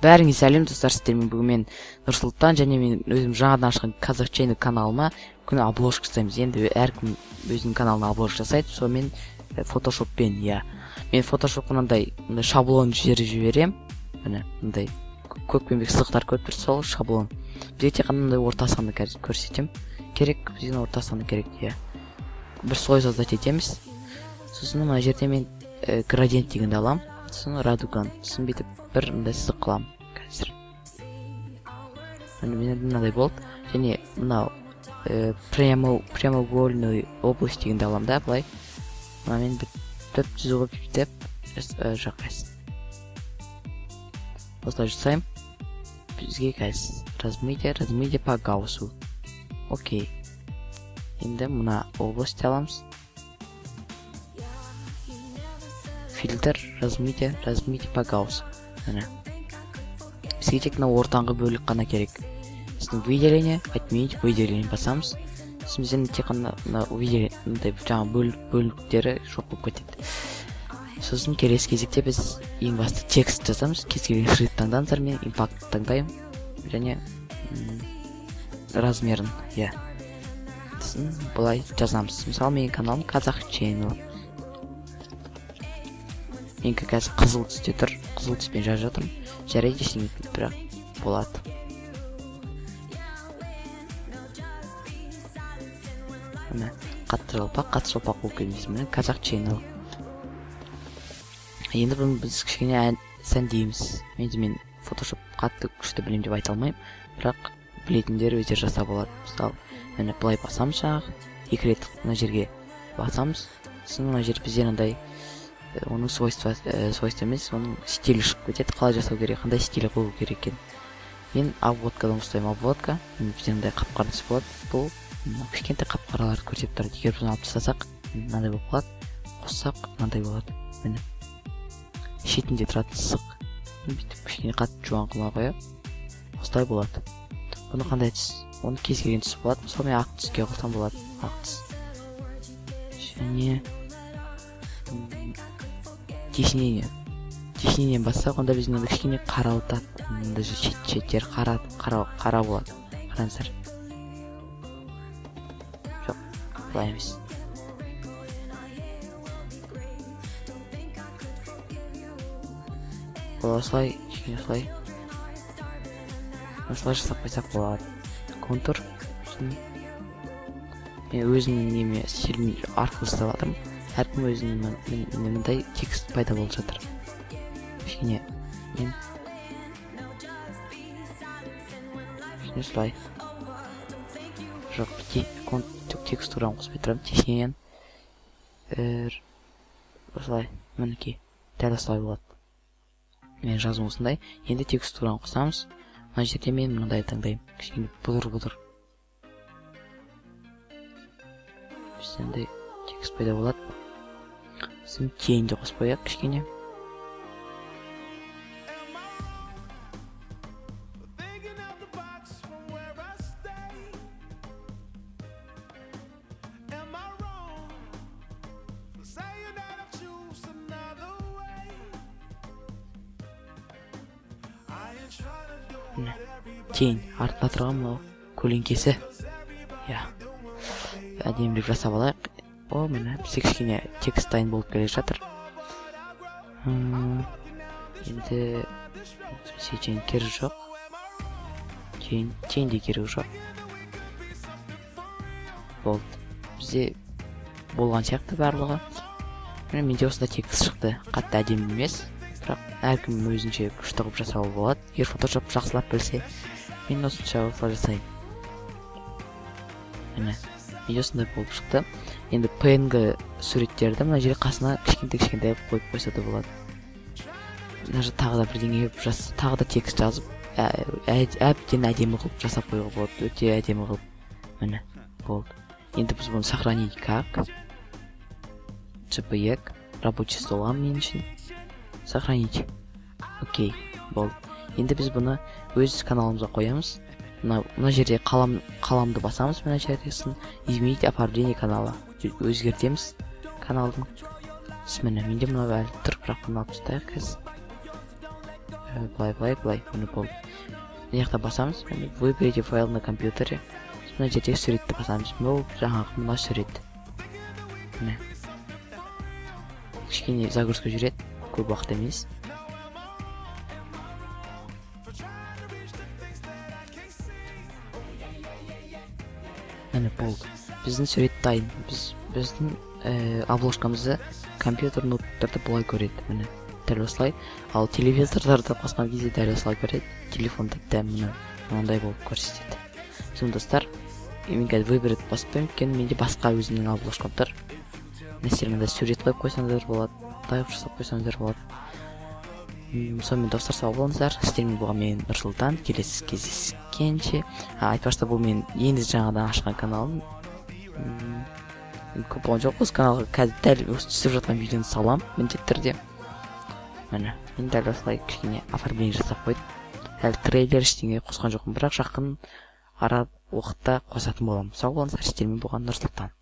Бәріңе сәлем достар, сіздермен бүгін мен Нұрсұлтан және мен өзім жаңадан ашқан Казах Channel каналыма күні обложка жасаймыз. Енді әркім өзінің каналына обложка жасайды, сонымен фотошоппен, мен фотошопқа мынандай шаблон жіберем. Міне мындай көкпеңбек сызықтар көріп тұрсыз, сол шаблон. Бізге тек қана мындай орта санды көрсетем. Керек, бізге орта санды керек, бір слой создать етеміз. Сосын мына жерде мен градиент дегенді аламын. Сосын радуган, сосын бүйтіп бір мындай сызық қыламын қазір. Менде мынандай болды. Және мынау прямоугольный область дегенді аламын да, былай. Мына мен бүйтіп түзу қылып жақайсың. Осылай жасаймын. Бізге қазір размытие по гауссу. Окей. Енді мына область аламыз. Фильтр, размытие по гауссу. Бізге тек ортаңғы бөлік қана керек. Біздің выделение, отменить выделение басамыз. Бізден тек қана выделение бөліктері жоқ болып кетеді. Сосын келесі кезекте біз ең басты текст жазамыз. Кез келген шрифт таңдаңыздар, мен импакт таңдаймын және размерін, сосын былай жазамыз. Мысалы менің каналым Казах Channel. Менікі қазір қызыл түсте тұр, қызыл түспен жазып жатырмын. Жарайды, ештеңе бірақ болады. Міне қатты жалпақ болып келмейсіз. Міне Казах Channel. Енді бұны біз кішкене сәндейміз. Мен фотошоп қатты күшті білем деп айта алмаймын, бірақ білетіндер өздері жасап болады. Мысалы, міне былай басамыз жаңағы, екі рет мына жерге басамыз. Сосын мына жер бізден андай оның свойства емес, оның стилі шығып кетеді. Қалай жасау керек, қандай стилі қою керек екен. Мен обводкадан ұстаймын. Обводка бізден андай қап-қара түс болады. Бұл кішкентай қап-қараларды көрсетіп тұрады. Егер бұны алып тастасақ, мынандай болып қалады. Қоссақ, мынандай болады. Міне шетінде тұратын сызық. Бүйтіп кішкене қатты жуан қылмай қояйық. Осылай болады. Бұны қандай түс? Оны кез келген түс болады. Сонымен ақ түске қосам болады. Ақ түс. Және тесінен бассақ, онда біздің кішкене қарауытады. Мұнда шеттері қара болады. Қараңыздар. Жоқ, бұлай емес. Бұл осылай жасап қойсақ болады. Контур. Мен өзімнің неме стилім арқылы жасап жатырмын. Әркім өзінің мындай текст пайда болып жатыр. Кішкене мен осылай. Жоқ, текстураны қоспай тұрамын. Тесінен осылай, мінекей, дәл осылай болады. Мен жазуым осындай. Енді текстураны қосамыз. Мына жерде мен мынандай таңдаймын. Кішкене бұдыр. Бізде текст пайда болады. Сосын теңді қосып қояйық кішкене. Тень артында тұрған мынау көлеңкесі. Әдемірек жасап алайық. Міне бізде кішкене текст дайын болып келе жатыр. Енді тень керегі жоқ. Тень де керегі жоқ. Болды. Бізде болған сияқты барлығы. Менде осында текст шықты. Қатты әдемі емес, бірақ әркім өзінше күшті қылып жасауы болады. Егер фотошоп жақсылап білсе, мен осынша осылай жасаймын. Міне видео осындай болып шықты. Енді PNG суреттерді мына жерге қасына кішкентай қойып қойса да болады. Мына жерде тағы да бірдеңе жазып, тағы да текст жазып, әбден әдемі қылып жасап қоюға болады. Өте әдемі қылып. Міне болды. Енді біз бұны сохранить как JPEG рабочий столам мен үшін сохранить. Окей, болды. Енді біз бұны өз каналымызға қоямыз. Мына жерде қаламды басамыз. Мына жерде изменить оформление канала. Өзгертеміз каналдың. Міне менде мына әлі тұр, бірақ бұны алып тастайық қазір. былай міне болды. Мына жақта басамыз, выберите файл на компьютере. Мына жердегі суретті басамыз. Бұл жаңағы мына сурет. Міне кішкене загрузка жүреді, көп уақыт емес. Міне болды. Біздің сурет дайын. Біздің обложкамызды компьютер ноутбуктарда былай көреді. Міне дәл осылай. Ал телевизорларда қосқан кезде дәл осылай көреді. Телефонда да мынандай болып көрсетеді. Біздің достар, мен қазір выберет басып қоймын, өйткені менде басқа өзімнің обложкам тұр. Мәселен, мында сурет қойып қойсаңыздар болады, таяқ жасап қойсаңыздар болады. Сонымен достар, сау болыңыздар. Сіздермен болған мен Нұрсұлтан. Келесі кездескенше. Айтпақшы, бұл мен енді жаңадан ашқан каналым. Көп болған жоқ, осы каналға қазір дәл түсіп жатқан видеоны салам міндетті түрде. Міне, мен дәл осылай кішкене оформление жасап қойдым. Әлі трейлер ештеңе қосқан жоқпын, бірақ жақын ара уақытта қосатын боламын. Сау болыңыздар. Сіздермен болған Нұрсұлтан.